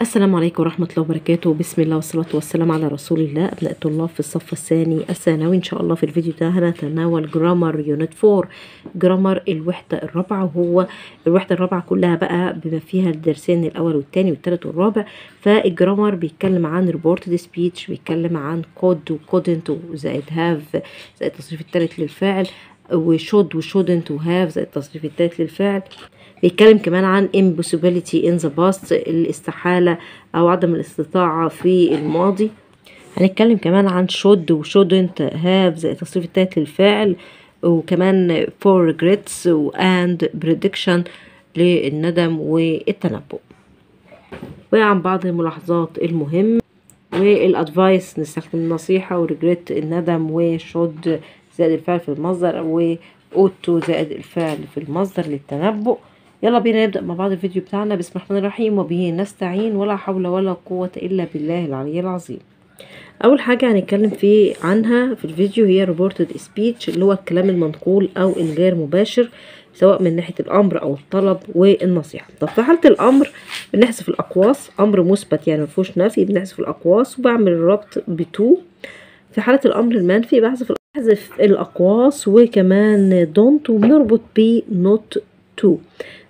السلام عليكم ورحمة الله وبركاته. بسم الله والصلاة والسلام على رسول الله. أبناء الطلاب في الصف الثاني الثانوي، إن شاء الله في الفيديو ده هنتناول جرامر يونت 4، جرامر الوحدة الرابعة، وهو الوحدة الرابعة كلها بقى بما فيها الدرسين الأول والثاني والثالث والرابع. فالجرامر بيتكلم عن reported speech، بيتكلم عن could و couldn't وزائد have زائد التصريف الثالث للفاعل، وشود وشودنت وهاف زائد التصريف الثالث للفعل. بيتكلم كمان عن impossibility in the past، الاستحالة أو عدم الاستطاعة في الماضي. هنتكلم كمان عن should و shouldn't have زائد التصريف الثالث للفعل، وكمان for regrets and prediction للندم والتنبؤ، وعن بعض الملاحظات المهمة. والادفايس نستخدم النصيحة، وريجريت الندم، وشود زائد الفعل في المصدر، وأوتو زائد الفعل في المصدر للتنبؤ. يلا بينا نبدأ مع بعض الفيديو بتاعنا. بسم الله الرحمن الرحيم، وبه نستعين، ولا حول ولا قوة إلا بالله العلي العظيم. أول حاجة هنتكلم عنها في الفيديو هي reported speech، اللي هو الكلام المنقول أو الغير مباشر، سواء من ناحية الأمر أو الطلب والنصيحة. طب في حالة الأمر بنحذف الأقواس، أمر مثبت يعني مفيهوش نفي، بنحذف الأقواس وبعمل الربط بتو. في حالة الأمر المنفي بحذف الأقواس وكمان don't، وبنربط ب not to.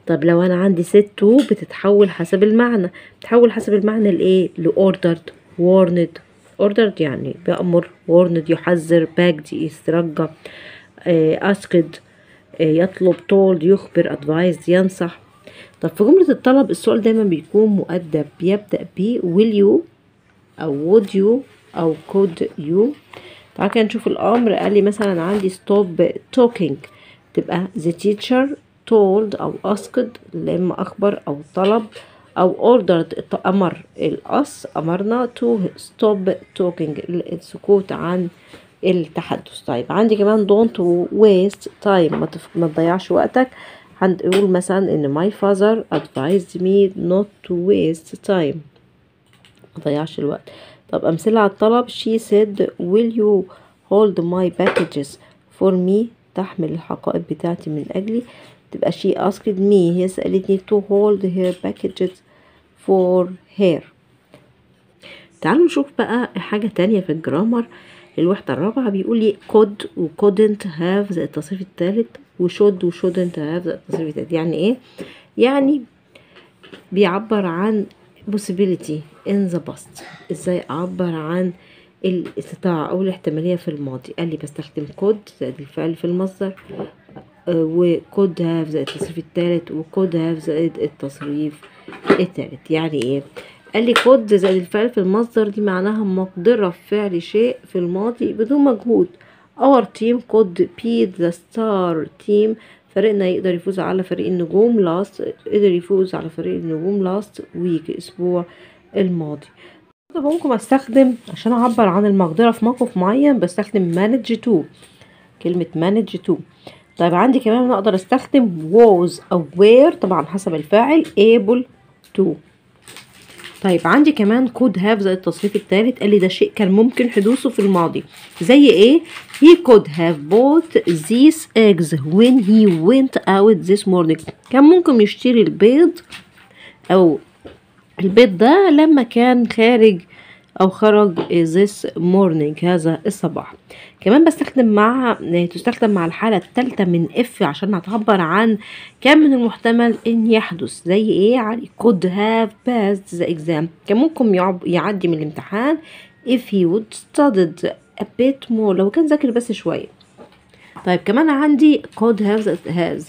طب لو أنا عندي set to بتتحول حسب المعنى، بتتحول حسب المعنى لإيه؟ لordered، warned. ordered يعني بأمر، warned يحذر، begged يسترجى، asked يطلب، told يخبر، advised ينصح. طب في جملة الطلب السؤال دايما بيكون مؤدب، بيبدأ ب will you أو would you أو could you. تعالى كده نشوف الأمر. قال لي مثلا عندي stop talking، تبقى the teacher told أو asked، لما أخبر أو طلب، أو ordered أمر الأس، أمرنا to stop talking السكوت عن التحدث. طيب عندي كمان don't waste time، ما تضيعش وقتك. هنقول مثلا إن my father advised me not to waste time، ما تضيعش الوقت. طب أمثلة على الطلب، she said will you hold my packages for me، تحمل الحقائب بتاعتي من أجلي. تبقى she asked me، هي سألتني to hold her packages for her. تعالوا نشوف بقى حاجة تانية في الجرامر الوحدة الرابعة. بيقول لي could و couldn't have زائد التصريف الثالث، وshould و shouldn't have زائد التصريف الثالث. يعني ايه؟ يعني بيعبر عن possibility in the past. ازاي اعبر عن الاستطاعة او الاحتمالية في الماضي؟ قال لي بستخدم could زائد الفعل في المصدر، و could have زائد التصريف الثالث، و could have زائد التصريف الثالث. يعني ايه؟ قال لي could زائد الفعل في المصدر دي معناها مقدرة في فعل شيء في الماضي بدون مجهود. our team could beat the star team، فريقنا يقدر يفوز على فريق النجوم last، قدر يفوز على فريق النجوم last week الأسبوع الماضي. طب ممكن استخدم عشان اعبر عن المقدرة في موقف معين بستخدم manage to، كلمة manage to. طيب عندي كمان اقدر استخدم was او were، طبعا حسب الفاعل، able to. طيب عندي كمان could have زائد التصريف الثالث. قال لي ده شيء كان ممكن حدوثه في الماضي. زي ايه؟ he could have bought these eggs when he went out this morning، كان ممكن يشتري البيض او البيض ده لما كان خارج او خرج this morning هذا الصباح. كمان تستخدم مع الحالة الثالثة من if عشان هتعبر عن كان من المحتمل ان يحدث. زي ايه؟ يعني could have passed the exam، كان ممكن يعدي من الامتحان if he would studied a bit more، لو كان ذاكر بس شوية. طيب كمان عندي could have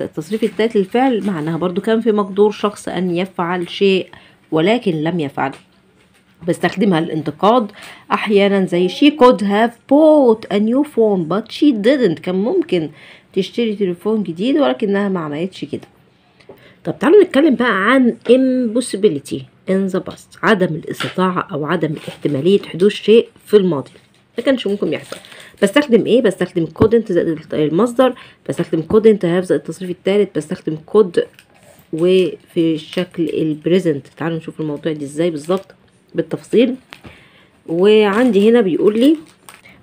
التصريف الثالث للفعل، معناها برضو كان في مقدور شخص ان يفعل شيء ولكن لم يفعل، بستخدمها للانتقاد احيانا. زي she could have bought a new phone but she didn't، كان ممكن تشتري تليفون جديد ولكنها ما عملتش كده. طب تعالوا نتكلم بقى عن impossibility in the past، عدم الاستطاعة او عدم احتمالية حدوث شيء في الماضي، ما كانش ممكن يحصل. بستخدم ايه؟ بستخدم couldn't زائد المصدر، بستخدم couldn't have زائد التصريف الثالث، بستخدم could وفي الشكل البريزنت. تعالوا نشوف الموضوع دي ازاي بالظبط بالتفصيل. وعندي هنا بيقول لي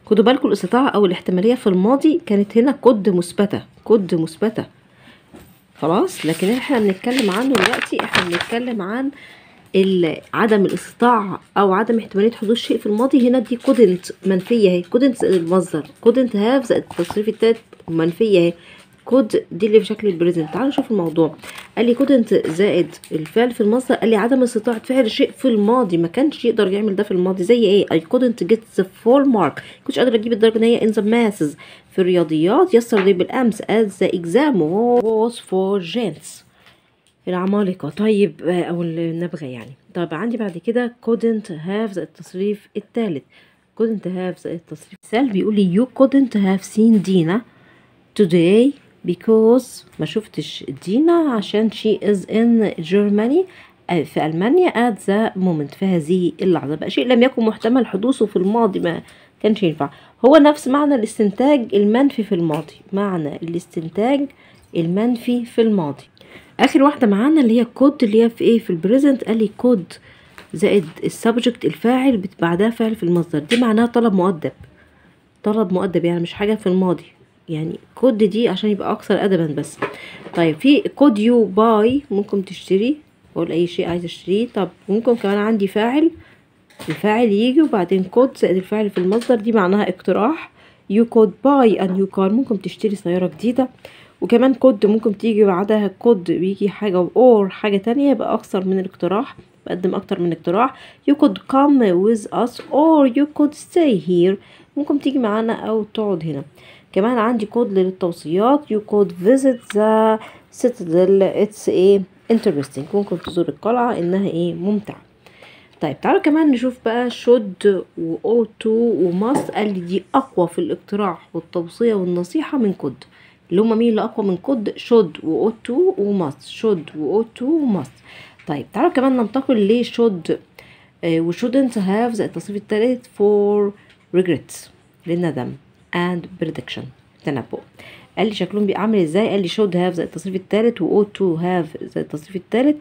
خدوا بالكم الاستطاعة او الاحتمالية في الماضي كانت هنا كود مثبتة خلاص، لكن احنا بنتكلم عنه دلوقتي، احنا بنتكلم عن عدم الاستطاعة او عدم احتمالية حدوث شيء في الماضي، هنا دي couldn't منفية اهي، couldn't المصدر، couldn't have زائد التصريف التالت منفية اهي، could دي اللي في شكل البريزنت. تعالوا نشوف الموضوع. قال لي couldn't زائد الفعل في المصدر، قال لي عدم استطاعة فعل شيء في الماضي، ما كانش يقدر يعمل ده في الماضي. زي ايه؟ I couldn't get the full mark، كنتش قادر اجيب الدرجة ان هي in the masses في الرياضيات yesterday بالامس as the exam was for gents العمالقة. طيب او النبغة يعني. طيب عندي بعد كده couldn't have زائد التصريف التالت، couldn't have زائد التصريف الثالث بيقول لي you couldn't have seen Dina today because ما شفتش دينا عشان she is in Germany في ألمانيا at the moment في هذه اللحظة. بقى شيء لم يكن محتمل حدوثه في الماضي، ما كانش ينفع. هو نفس معنى الاستنتاج المنفي في الماضي، معنى الاستنتاج المنفي في الماضي. اخر واحده معانا اللي هي كود، اللي هي في ايه؟ في البريزنت. قال لي كود زائد السبجكت الفاعل بعدها فعل في المصدر، دي معناها طلب مؤدب، طلب مؤدب يعني مش حاجه في الماضي، يعني كود دي عشان يبقى اكثر ادبا بس. طيب في كود يو باي، ممكن تشتري، اقول اي شيء عايز اشتريه. طب ممكن كمان عندي فاعل، الفاعل يجي وبعدين كود زائد الفاعل في المصدر، دي معناها اقتراح. يو كود باي ان يو كار، ممكن تشتري سياره جديده. وكمان كود ممكن تيجي بعدها كود بيجي حاجة اور حاجة تانية، يبقى أكثر من الاقتراح، بقدم أكتر من اقتراح. you could come with us or you could stay here، ممكن تيجي معانا أو تقعد هنا. كمان عندي كود للتوصيات you could visit the citadel it's a interesting، ممكن تزور القلعة إنها إيه؟ ممتعة. طيب تعالوا كمان نشوف بقى should و ought to و must. قال لي دي أقوى في الاقتراح والتوصية والنصيحة من could، اللي هما مين اللي اقوى من كود؟ should و ought to و must، should و ought to و must. طيب تعالوا كمان ننتقل ل should و shouldn't have زائد التصريف التالت for regrets للندم and prediction تنبؤ. قال لي شكلهم بيعمل ازاي؟ قال لي should have زائد التصريف التالت و ought to have زائد التصريف التالت،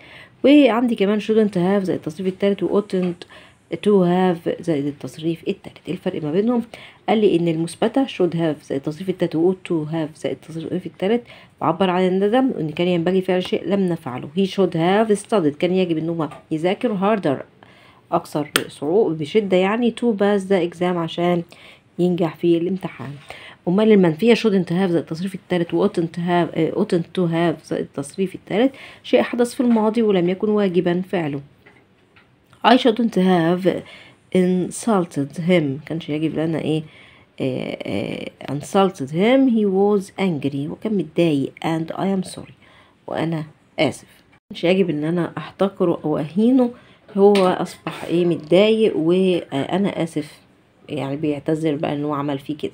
وعندي كمان shouldn't have زائد التصريف التالت و oughtn't to have زائد التصريف التالت. ايه الفرق ما بينهم؟ قال لي ان المثبتة should have زائد التصريف التالت و ought to have زائد التصريف التالت بعبر عن الندم وان كان ينبغي فعل شيء لم نفعله. he should have studied، كان يجب ان هو يذاكر harder اكثر صعوبة بشدة يعني to pass the exam عشان ينجح في الامتحان. امال المنفية shouldn't have زائد التصريف التالت و oughtn't to have زائد التصريف التالت شيء حدث في الماضي ولم يكن واجبا فعله. I shouldn't have insulted him، كانش يجب لنا ايه insulted him he was angry، وكان متضايق and I am sorry، وانا اسف. كانش يجب ان انا احتقره او اهينه، هو اصبح ايه؟ متضايق وانا اسف، يعني بيعتذر بقى انه عمل فيه كده.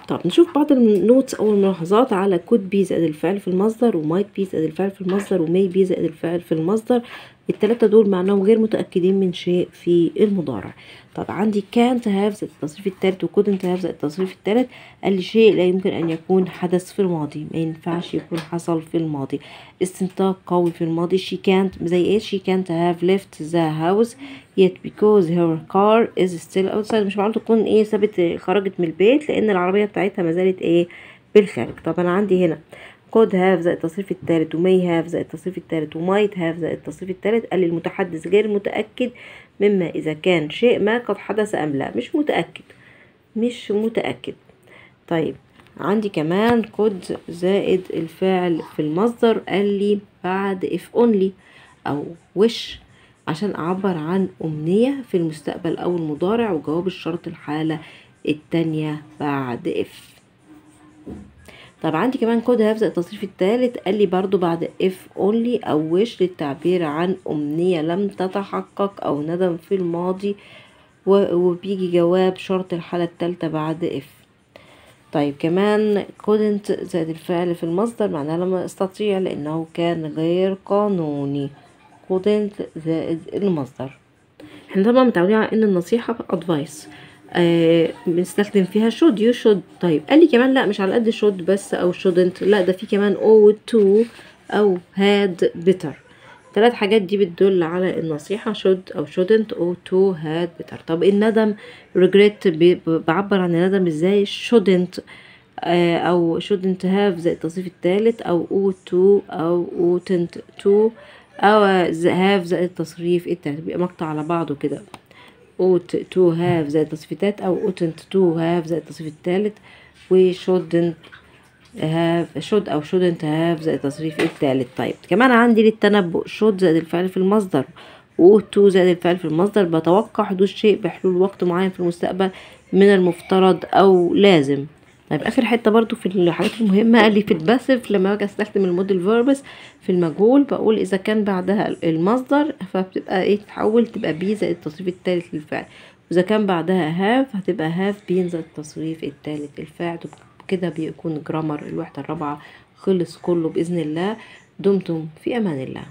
طب نشوف بعض النوتس او الملاحظات على could be زائد الفعل في المصدر و might be زائد الفعل في المصدر و may be زائد الفعل في المصدر. التلاتة دول معناهم غير متأكدين من شيء في المضارع. طب عندي can't have زائد التصريف التالت و couldn't have زائد التصريف التالت، قال لي شيء لا يمكن أن يكون حدث في الماضي، ما ينفعش يكون حصل في الماضي. استنتاج قوي في الماضي. she can't زي ايه؟ she can't have left the house yet because her car is still outside، مش معقول تكون ايه سابت خرجت من البيت لأن العربية بتاعتها ما زالت ايه؟ بالخارج. طب أنا عندي هنا could have زائد التصريف التالت و may have زائد التصريف التالت و might have زائد التصريف التالت. قال لي المتحدث غير متأكد مما إذا كان شيء ما قد حدث أم لا، مش متأكد، مش متأكد. طيب عندي كمان could زائد الفعل في المصدر، قال لي بعد if only أو wish عشان أعبر عن أمنية في المستقبل أو المضارع، وجواب الشرط الحالة التانية بعد if. طب عندي كمان could have زائد التصريف التالت، قال لي برضو بعد if only أو wish للتعبير عن أمنية لم تتحقق أو ندم في الماضي، وبيجي جواب شرط الحالة التالتة بعد if. طيب كمان couldn't زائد الفعل في المصدر معناها لم استطيع لأنه كان غير قانوني. couldn't زائد المصدر. احنا طبعا متعودين على ان النصيحة advice بنستخدم فيها should you should. طيب قال لي كمان لا مش على قد should بس او shouldn't، لا ده في كمان ought to او had better. 3 حاجات دي بتدل على النصيحة should او shouldn't ought to had better. طب الندم regret بعبر عن الندم ازاي؟ shouldn't او shouldn't have زائد التصريف التالت او ought to او oughtn't to او هاف زائد التصريف التالت، بيبقى مقطع على بعضه كده. ought to have زائد التصريف التالت او oughtn't to have زائد التصريف التالت، و shouldn't have should او shouldn't have زائد التصريف التالت. طيب كمان عندي للتنبؤ should زائد الفعل في المصدر و ought to زائد الفعل في المصدر، بتوقع حدوث شيء بحلول وقت معين في المستقبل من المفترض او لازم. طيب اخر حته برضو في الحاجات المهمه قال لي في الباسيف لما باجي استخدم الموديل فيربس في المجهول بقول اذا كان بعدها المصدر فبتبقى ايه، تتحول تبقى بي زائد التصريف الثالث للفعل، واذا كان بعدها هاف هتبقى هاف بي زائد التصريف الثالث للفعل. كده بيكون جرامر الوحده الرابعه خلص كله باذن الله. دمتم في امان الله.